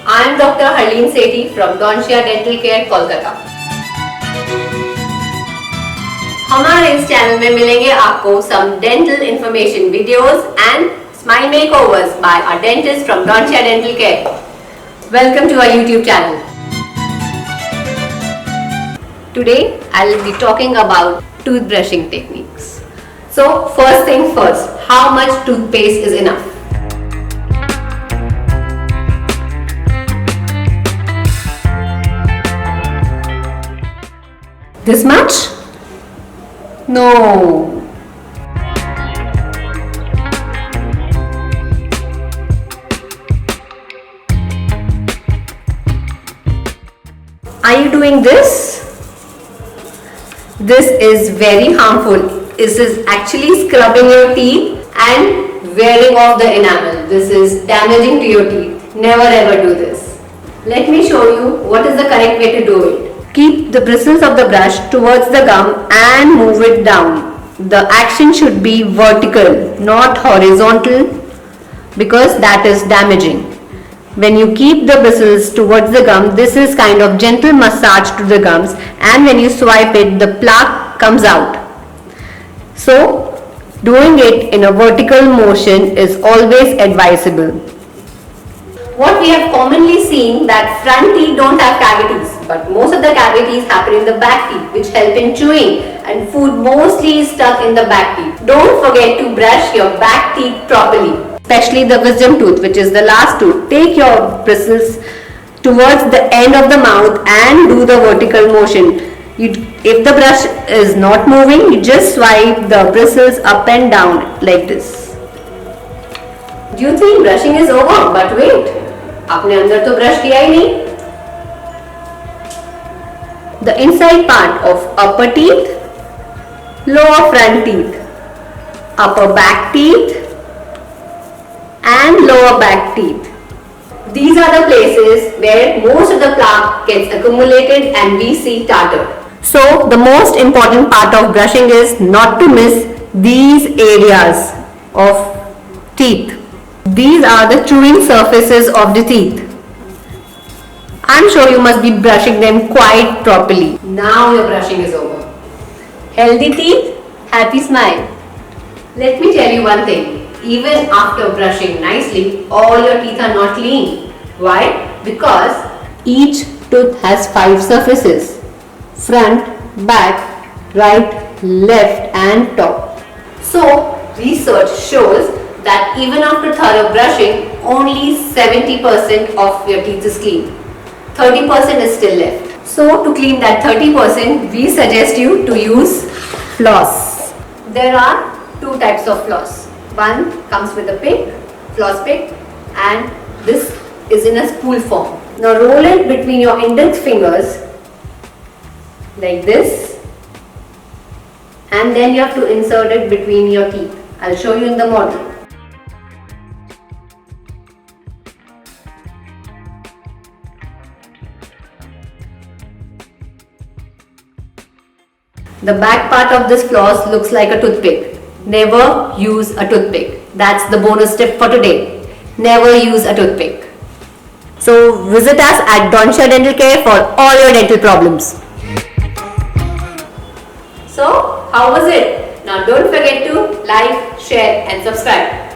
I am Dr. Harleen Sethi from Dontia Dental Care, Kolkata. हमारे इस channel में मिलेंगे आपको some dental information videos and smile makeovers by our dentist from Dontia Dental Care. Welcome to our YouTube channel. Today I will be talking about toothbrushing techniques. So first thing first, how much toothpaste is enough? This much? No. Are you doing this? This is very harmful. This is actually scrubbing your teeth and wearing off the enamel. This is damaging to your teeth. Never ever do this. Let me show you what is the correct way to do it. Keep the bristles of the brush towards the gum and move it down. The action should be vertical, not horizontal, because that is damaging. When you keep the bristles towards the gum, this is kind of gentle massage to the gums, and when you swipe it, the plaque comes out. So, doing it in a vertical motion is always advisable. What we have commonly seen that front teeth don't have cavities, but most of the cavities happen in the back teeth, which help in chewing, and food mostly is stuck in the back teeth. Don't forget to brush your back teeth properly, especially the wisdom tooth, which is the last tooth. Take your bristles towards the end of the mouth and do the vertical motion. If the brush is not moving, you just swipe the bristles up and down like this. Do you think brushing is over? But wait, आपने अंदर तो brush किया ही नहीं. The inside part of upper teeth, lower front teeth, upper back teeth and lower back teeth. These are the places where most of the plaque gets accumulated and we see tartar. So the most important part of brushing is not to miss these areas of teeth. These are the chewing surfaces of the teeth. I'm sure you must be brushing them quite properly. Now your brushing is over. Healthy teeth, happy smile. Let me tell you one thing. Even after brushing nicely, all your teeth are not clean. Why? Because each tooth has 5 surfaces. Front, back, right, left and top. So, research shows that even after thorough brushing, only 70% of your teeth is clean. 30% is still left. So, to clean that 30%, we suggest you to use floss. There are 2 types of floss. One comes with a pick, floss pick, and this is in a spool form. Now roll it between your index fingers like this, and then you have to insert it between your teeth. I'll show you in the model. The back part of this floss looks like a toothpick. Never use a toothpick. That's the bonus tip for today. Never use a toothpick. So visit us at Dontia Dental Care for all your dental problems. So how was it? Now don't forget to like, share and subscribe.